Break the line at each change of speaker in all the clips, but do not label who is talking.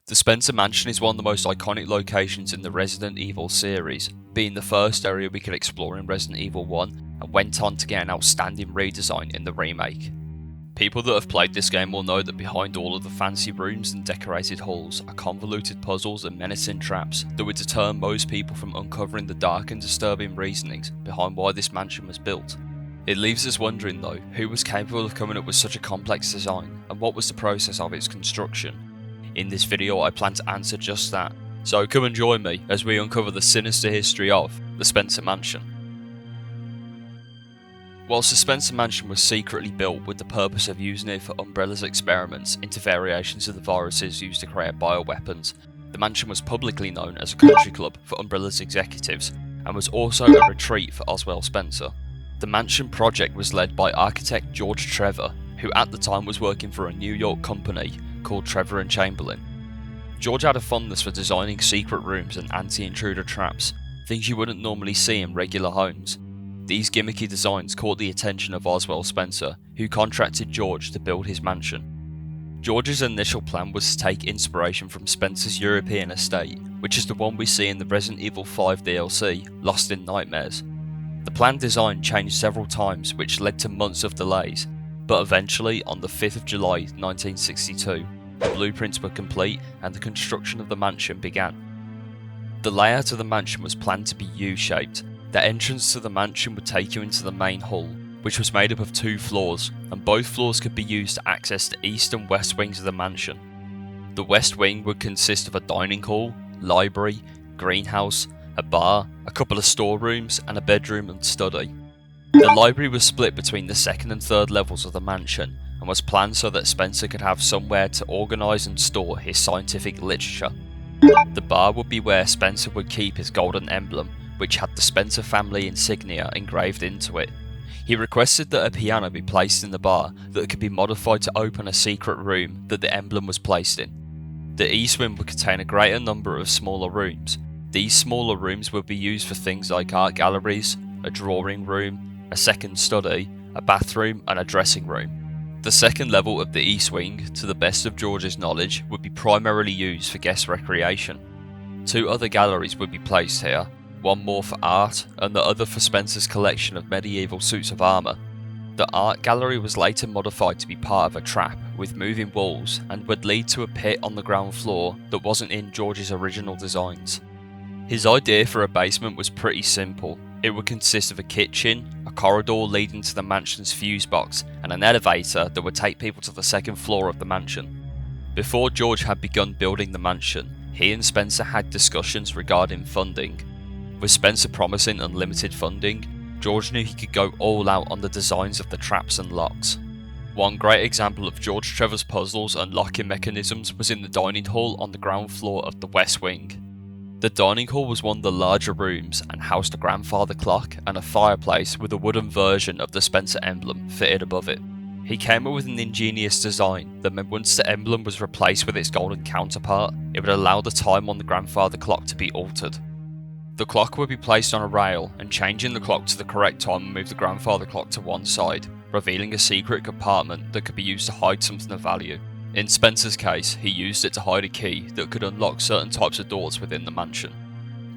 The Spencer Mansion is one of the most iconic locations in the Resident Evil series, being the first area we could explore in Resident Evil 1 and went on to get an outstanding redesign in the remake. People that have played this game will know that behind all of the fancy rooms and decorated halls are convoluted puzzles and menacing traps that would deter most people from uncovering the dark and disturbing reasonings behind why this mansion was built. It leaves us wondering though, who was capable of coming up with such a complex design and what was the process of its construction? In this video I plan to answer just that, so come and join me as we uncover the sinister history of the Spencer Mansion. Whilst the Spencer Mansion was secretly built with the purpose of using it for Umbrella's experiments into variations of the viruses used to create bioweapons, the mansion was publicly known as a country club for Umbrella's executives and was also a retreat for Oswald Spencer. The mansion project was led by architect George Trevor, who at the time was working for a New York company called Trevor and Chamberlain. George had a fondness for designing secret rooms and anti-intruder traps, things you wouldn't normally see in regular homes. These gimmicky designs caught the attention of Oswald Spencer, who contracted George to build his mansion. George's initial plan was to take inspiration from Spencer's European estate, which is the one we see in the Resident Evil 5 DLC, Lost in Nightmares. The planned design changed several times, which led to months of delays, but eventually, on the 5th of July 1962, the blueprints were complete and the construction of the mansion began. The layout of the mansion was planned to be U-shaped. The entrance to the mansion would take you into the main hall, which was made up of 2 floors, and both floors could be used to access the east and west wings of the mansion. The west wing would consist of a dining hall, library, greenhouse, a bar, a couple of storerooms, and a bedroom and study. The library was split between the second and third levels of the mansion and was planned so that Spencer could have somewhere to organise and store his scientific literature. The bar would be where Spencer would keep his golden emblem, which had the Spencer family insignia engraved into it. He requested that a piano be placed in the bar that could be modified to open a secret room that the emblem was placed in. The east wing would contain a greater number of smaller rooms. These smaller rooms would be used for things like art galleries, a drawing room, a second study, a bathroom and a dressing room. The second level of the east wing, to the best of George's knowledge, would be primarily used for guest recreation. 2 other galleries would be placed here, one more for art and the other for Spencer's collection of medieval suits of armour. The art gallery was later modified to be part of a trap with moving walls and would lead to a pit on the ground floor that wasn't in George's original designs. His idea for a basement was pretty simple. It would consist of a kitchen, a corridor leading to the mansion's fuse box, and an elevator that would take people to the second floor of the mansion. Before George had begun building the mansion, he and Spencer had discussions regarding funding. With Spencer promising unlimited funding, George knew he could go all out on the designs of the traps and locks. One great example of George Trevor's puzzles and locking mechanisms was in the dining hall on the ground floor of the west wing. The dining hall was one of the larger rooms and housed a grandfather clock and a fireplace with a wooden version of the Spencer emblem fitted above it. He came up with an ingenious design that meant once the emblem was replaced with its golden counterpart, it would allow the time on the grandfather clock to be altered. The clock would be placed on a rail, and changing the clock to the correct time would move the grandfather clock to one side, revealing a secret compartment that could be used to hide something of value. In Spencer's case, he used it to hide a key that could unlock certain types of doors within the mansion.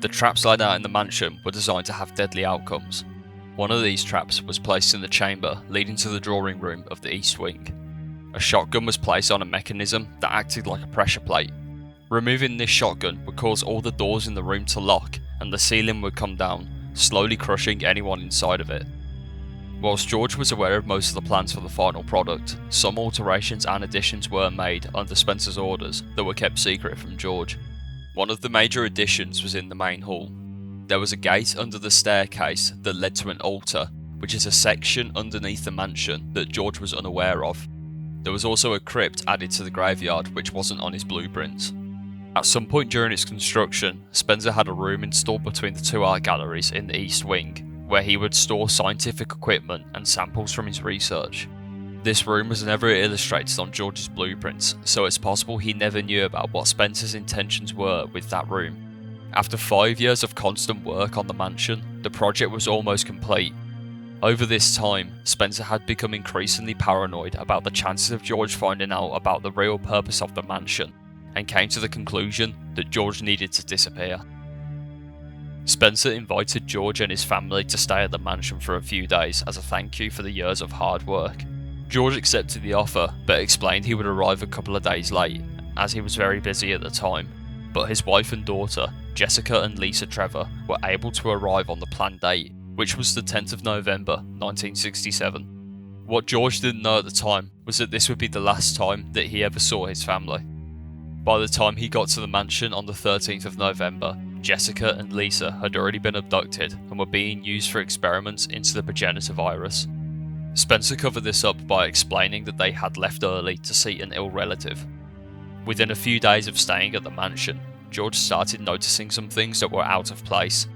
The traps laid out in the mansion were designed to have deadly outcomes. One of these traps was placed in the chamber leading to the drawing room of the east wing. A shotgun was placed on a mechanism that acted like a pressure plate. Removing this shotgun would cause all the doors in the room to lock and the ceiling would come down, slowly crushing anyone inside of it. Whilst George was aware of most of the plans for the final product, some alterations and additions were made under Spencer's orders that were kept secret from George. One of the major additions was in the main hall. There was a gate under the staircase that led to an altar, which is a section underneath the mansion that George was unaware of. There was also a crypt added to the graveyard which wasn't on his blueprints. At some point during its construction, Spencer had a room installed between the 2 art galleries in the east wing, where he would store scientific equipment and samples from his research. This room was never illustrated on George's blueprints, so it's possible he never knew about what Spencer's intentions were with that room. After 5 years of constant work on the mansion, the project was almost complete. Over this time, Spencer had become increasingly paranoid about the chances of George finding out about the real purpose of the mansion, and came to the conclusion that George needed to disappear. Spencer invited George and his family to stay at the mansion for a few days as a thank you for the years of hard work. George accepted the offer, but explained he would arrive a couple of days late, as he was very busy at the time. But his wife and daughter, Jessica and Lisa Trevor, were able to arrive on the planned date, which was the 10th of November 1967. What George didn't know at the time was that this would be the last time that he ever saw his family. By the time he got to the mansion on the 13th of November, Jessica and Lisa had already been abducted and were being used for experiments into the progenitor virus. Spencer covered this up by explaining that they had left early to see an ill relative. Within a few days of staying at the mansion, George started noticing some things that were out of place.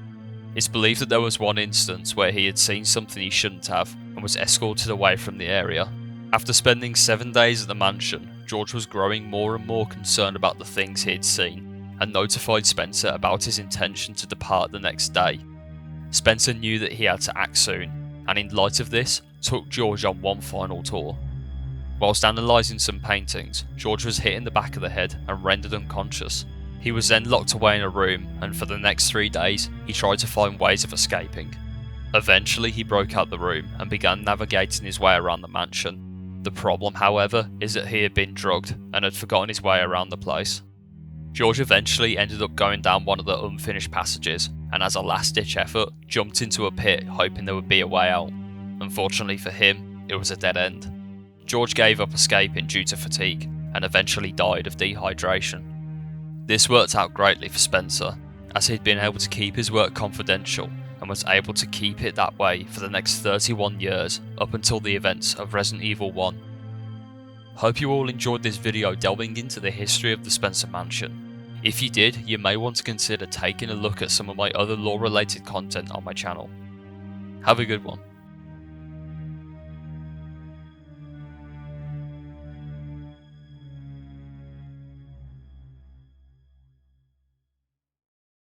It's believed that there was one instance where he had seen something he shouldn't have and was escorted away from the area. After spending 7 days at the mansion, George was growing more and more concerned about the things he had seen, and notified Spencer about his intention to depart the next day. Spencer knew that he had to act soon, and in light of this, took George on one final tour. Whilst analysing some paintings, George was hit in the back of the head and rendered unconscious. He was then locked away in a room, and for the next 3 days, he tried to find ways of escaping. Eventually, he broke out the room and began navigating his way around the mansion. The problem, however, is that he had been drugged and had forgotten his way around the place. George eventually ended up going down one of the unfinished passages, and as a last-ditch effort, jumped into a pit hoping there would be a way out. Unfortunately for him, it was a dead end. George gave up escaping due to fatigue, and eventually died of dehydration. This worked out greatly for Spencer, as he'd been able to keep his work confidential, and was able to keep it that way for the next 31 years, up until the events of Resident Evil 1. Hope you all enjoyed this video delving into the history of the Spencer Mansion. If you did, you may want to consider taking a look at some of my other lore related content on my channel. Have a good one.